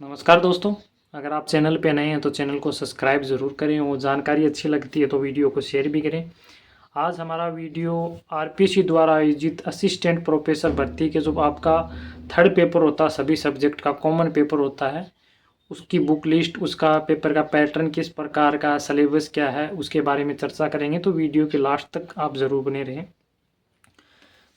नमस्कार दोस्तों। अगर आप चैनल पे नए हैं तो चैनल को सब्सक्राइब ज़रूर करें और जानकारी अच्छी लगती है तो वीडियो को शेयर भी करें। आज हमारा वीडियो आरपीसी द्वारा आयोजित असिस्टेंट प्रोफेसर भर्ती के जो आपका थर्ड पेपर होता है, सभी सब्जेक्ट का कॉमन पेपर होता है, उसकी बुक लिस्ट, उसका पेपर का पैटर्न किस प्रकार का, सिलेबस क्या है, उसके बारे में चर्चा करेंगे। तो वीडियो के लास्ट तक आप ज़रूर बने रहें।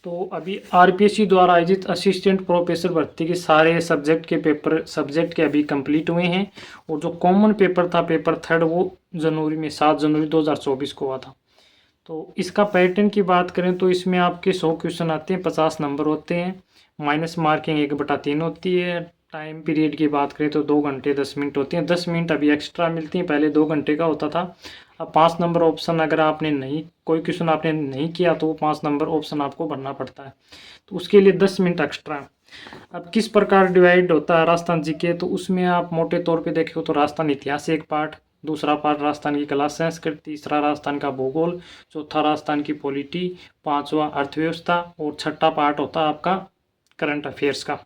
तो अभी आरपीएससी द्वारा आयोजित असिस्टेंट प्रोफेसर भर्ती के सारे सब्जेक्ट के अभी कंप्लीट हुए हैं। और जो कॉमन पेपर था, पेपर थर्ड, वो जनवरी में 7 जनवरी 2024 को हुआ था। तो इसका पैटर्न की बात करें तो इसमें आपके 100 क्वेश्चन आते हैं, 50 नंबर होते हैं, माइनस मार्किंग 1/3 होती है। टाइम पीरियड की बात करें तो 2 घंटे 10 मिनट होती हैं। 10 मिनट अभी एक्स्ट्रा मिलती हैं, पहले 2 घंटे का होता था। अब 5 नंबर ऑप्शन अगर आपने नहीं, कोई क्वेश्चन आपने नहीं किया तो 5 नंबर ऑप्शन आपको भरना पड़ता है, तो उसके लिए 10 मिनट एक्स्ट्रा। अब किस प्रकार डिवाइड होता है राजस्थान जीके, तो उसमें आप मोटे तौर पे देखो तो राजस्थान इतिहास एक पार्ट, दूसरा पार्ट राजस्थान की कला संस्कृति, तीसरा राजस्थान का भूगोल, चौथा राजस्थान की पॉलिटी, पांचवा अर्थव्यवस्था और छठा पार्ट होता है आपका करंट अफेयर्स का।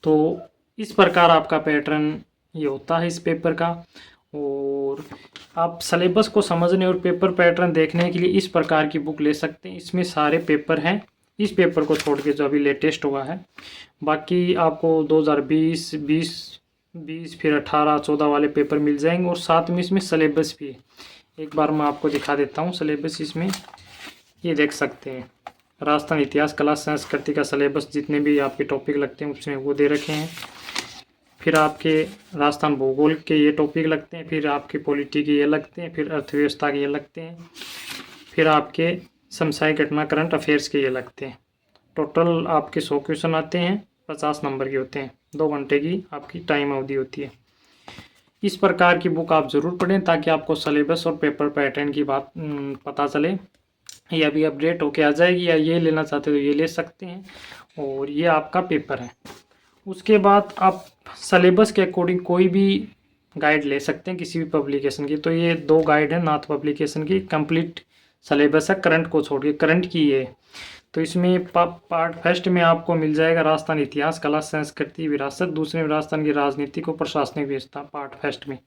तो इस प्रकार आपका पैटर्न ये होता है इस पेपर का। और आप सिलेबस को समझने और पेपर पैटर्न देखने के लिए इस प्रकार की बुक ले सकते हैं। इसमें सारे पेपर हैं, इस पेपर को छोड़ के जो अभी लेटेस्ट हुआ है। बाकी आपको 2020, 20 फिर 18, 14 वाले पेपर मिल जाएंगे। और साथ में इसमें सिलेबस भी है। एक बार मैं आपको दिखा देता हूँ सिलेबस। इसमें ये देख सकते हैं, राजस्थान इतिहास कला संस्कृति का सिलेबस, जितने भी आपके टॉपिक लगते हैं उसमें वो दे रखे हैं। फिर आपके राजस्थान भूगोल के ये टॉपिक लगते हैं, फिर आपके पॉलिटी के ये लगते हैं, फिर अर्थव्यवस्था के ये लगते हैं, फिर आपके समसामयिक घटना करंट अफेयर्स के ये लगते हैं। टोटल आपके 100 क्वेश्चन आते हैं, 50 नंबर के होते हैं, 2 घंटे की आपकी टाइम अवधि होती है। इस प्रकार की बुक आप ज़रूर पढ़ें ताकि आपको सिलेबस और पेपर पैटर्न की बात पता चले। ये अभी अपडेट होके आ जाएगी, या ये लेना चाहते हो तो ये ले सकते हैं। और ये आपका पेपर है। उसके बाद आप सिलेबस के अकॉर्डिंग कोई भी गाइड ले सकते हैं किसी भी पब्लिकेशन की। तो ये 2 गाइड है नाथ पब्लिकेशन की, कंप्लीट सिलेबस है करंट को छोड़ के, करंट की ये। तो इसमें पार्ट फर्स्ट में आपको मिल जाएगा राजस्थान इतिहास कला संस्कृति विरासत, दूसरे में राजस्थान की राजनीतिक और प्रशासनिक व्यवस्था पार्ट फर्स्ट में।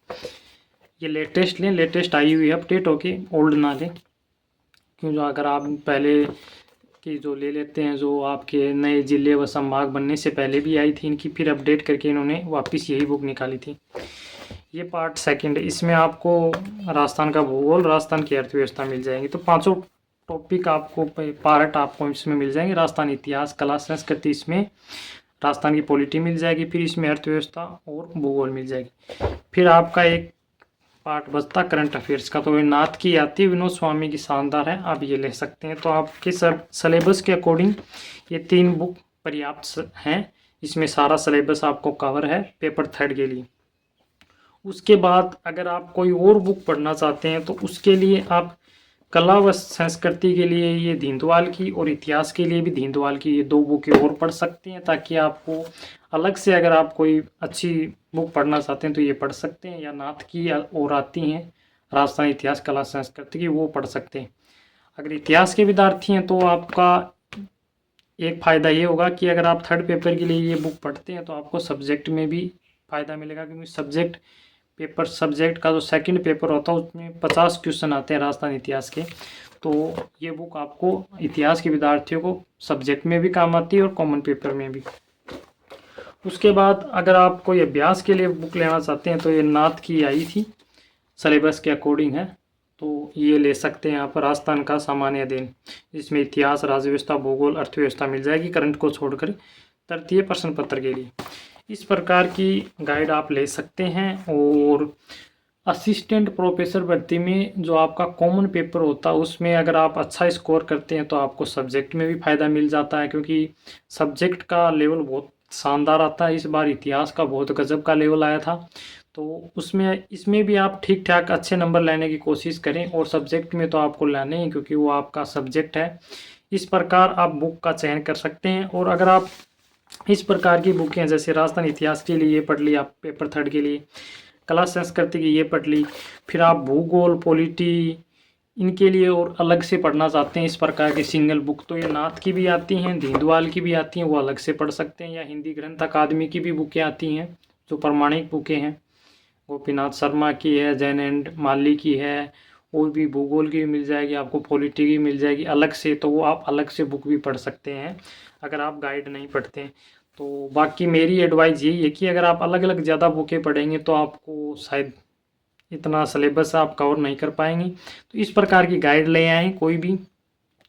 ये लेटेस्ट लें, लेटेस्ट आई हुई अपडेट होके, ओल्ड ना लें। क्यों, जो अगर आप पहले की जो ले लेते हैं, जो आपके नए जिले व संभाग बनने से पहले भी आई थी इनकी, फिर अपडेट करके इन्होंने वापस यही बुक निकाली थी। ये पार्ट सेकंड है, इसमें आपको राजस्थान का भूगोल, राजस्थान की अर्थव्यवस्था मिल जाएंगी। तो पांचों टॉपिक आपको, पार्ट आपको इसमें मिल जाएंगे। राजस्थान इतिहास कला संस्कृति, इसमें राजस्थान की पॉलिटी मिल जाएगी, फिर इसमें अर्थव्यवस्था और भूगोल मिल जाएगी। फिर आपका एक पार्ट बचता करंट अफेयर्स का, तो नाथ की आती है, विनोद स्वामी की शानदार है, आप ये ले सकते हैं। तो आपके सब सिलेबस के अकॉर्डिंग ये 3 बुक पर्याप्त हैं। इसमें सारा सिलेबस आपको कवर है पेपर थर्ड के लिए। उसके बाद अगर आप कोई और बुक पढ़ना चाहते हैं तो उसके लिए आप कला व संस्कृति के लिए ये दीनदयाल की, और इतिहास के लिए भी दीनदयाल की, ये 2 बुकें और पढ़ सकते हैं। ताकि आपको अलग से अगर आप कोई अच्छी बुक पढ़ना चाहते हैं तो ये पढ़ सकते हैं। या नाथ की और आती हैं राजस्थान इतिहास कला संस्कृति की, वो पढ़ सकते हैं। अगर इतिहास के विद्यार्थी हैं तो आपका एक फ़ायदा ये होगा कि अगर आप थर्ड पेपर के लिए ये बुक पढ़ते हैं तो आपको सब्जेक्ट में भी फ़ायदा मिलेगा। क्योंकि सब्जेक्ट का जो सेकंड पेपर होता है उसमें 50 क्वेश्चन आते हैं राजस्थान इतिहास के। तो ये बुक आपको इतिहास के विद्यार्थियों को सब्जेक्ट में भी काम आती है और कॉमन पेपर में भी। उसके बाद अगर आप कोई अभ्यास के लिए बुक लेना चाहते हैं तो ये नाथ की आई थी, सिलेबस के अकॉर्डिंग है, तो ये ले सकते हैं आप। राजस्थान का सामान्य अध्ययन, जिसमें इतिहास, राज्य व्यवस्था, भूगोल, अर्थव्यवस्था मिल जाएगी, करंट को छोड़कर, तृतीय प्रश्न पत्र के लिए। इस प्रकार की गाइड आप ले सकते हैं। और असिस्टेंट प्रोफेसर भर्ती में जो आपका कॉमन पेपर होता है उसमें अगर आप अच्छा स्कोर करते हैं तो आपको सब्जेक्ट में भी फ़ायदा मिल जाता है। क्योंकि सब्जेक्ट का लेवल बहुत शानदार आता है। इस बार इतिहास का बहुत गजब का लेवल आया था। तो इसमें भी आप ठीक ठाक अच्छे नंबर लाने की कोशिश करें। और सब्जेक्ट में तो आपको लाने ही, क्योंकि वो आपका सब्जेक्ट है। इस प्रकार आप बुक का चयन कर सकते हैं। और अगर आप इस प्रकार की बुकें, जैसे राजस्थान इतिहास के लिए ये पढ़ ली आप पेपर थर्ड के लिए, कला संस्कृति की ये पढ़ ली, फिर आप भूगोल, पॉलिटी, इनके लिए और अलग से पढ़ना चाहते हैं इस प्रकार की सिंगल बुक, तो ये नाथ की भी आती हैं, दीनदयाल की भी आती हैं, वो अलग से पढ़ सकते हैं। या हिंदी ग्रंथ अकादमी की भी बुकें आती हैं, जो प्रमाणिक बुकें हैं, गोपीनाथ शर्मा की है, जैन एंड माली की है, और भी भूगोल की भी मिल जाएगी आपको, पॉलिटी की मिल जाएगी अलग से, तो वो आप अलग से बुक भी पढ़ सकते हैं अगर आप गाइड नहीं पढ़ते हैं। तो बाकी मेरी एडवाइस यही है कि अगर आप अलग अलग ज़्यादा बुकें पढ़ेंगे तो आपको शायद इतना सिलेबस आप कवर नहीं कर पाएंगे। तो इस प्रकार की गाइड ले आए कोई भी,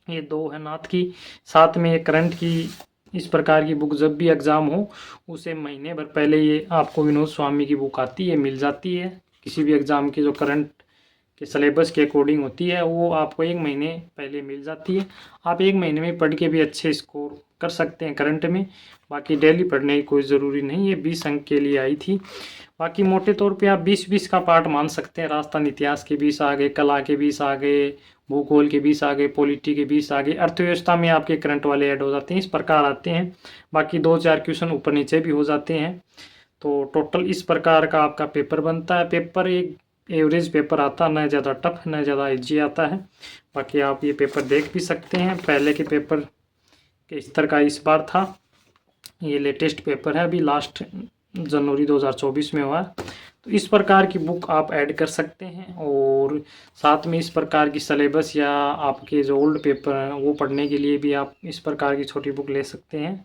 ये 2 है नाथ की, साथ में ये करंट की। इस प्रकार की बुक जब भी एग्ज़ाम हो उसे महीने भर पहले ये आपको विनोद स्वामी की बुक आती है, मिल जाती है। किसी भी एग्ज़ाम की जो करंट के सिलेबस के अकॉर्डिंग होती है वो आपको 1 महीने पहले मिल जाती है। आप 1 महीने में पढ़ के भी अच्छे स्कोर कर सकते हैं करंट में। बाकी डेली पढ़ने की कोई ज़रूरी नहीं, ये 20 अंक के लिए आई थी। बाकी मोटे तौर पे आप 20-20 का पार्ट मान सकते हैं। राजस्थान इतिहास के 20 आ गए, कला के 20 आ गए, भूगोल के 20 आ गए, पॉलिटी के 20 आ गए, अर्थव्यवस्था में आपके करंट वाले ऐड हो जाते हैं। इस प्रकार आते हैं। बाकी 2-4 क्वेश्चन ऊपर नीचे भी हो जाते हैं। तो टोटल इस प्रकार का आपका पेपर बनता है। पेपर एक एवरेज पेपर आता है, ना ज़्यादा टफ ना ज़्यादा इजी आता है। बाकी आप ये पेपर देख भी सकते हैं। पहले के पेपर के स्तर का इस बार था, ये लेटेस्ट पेपर है, अभी लास्ट जनवरी 2024 में हुआ। तो इस प्रकार की बुक आप ऐड कर सकते हैं, और साथ में इस प्रकार की सिलेबस या आपके जो ओल्ड पेपर हैं वो पढ़ने के लिए भी आप इस प्रकार की छोटी बुक ले सकते हैं।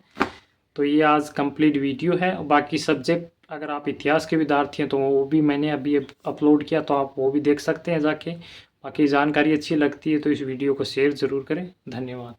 तो ये आज कंप्लीट वीडियो है। बाकी सब्जेक्ट अगर आप इतिहास के विद्यार्थी हैं तो वो भी मैंने अभी अपलोड किया, तो आप वो भी देख सकते हैं जाके। बाकी जानकारी अच्छी लगती है तो इस वीडियो को शेयर ज़रूर करें। धन्यवाद।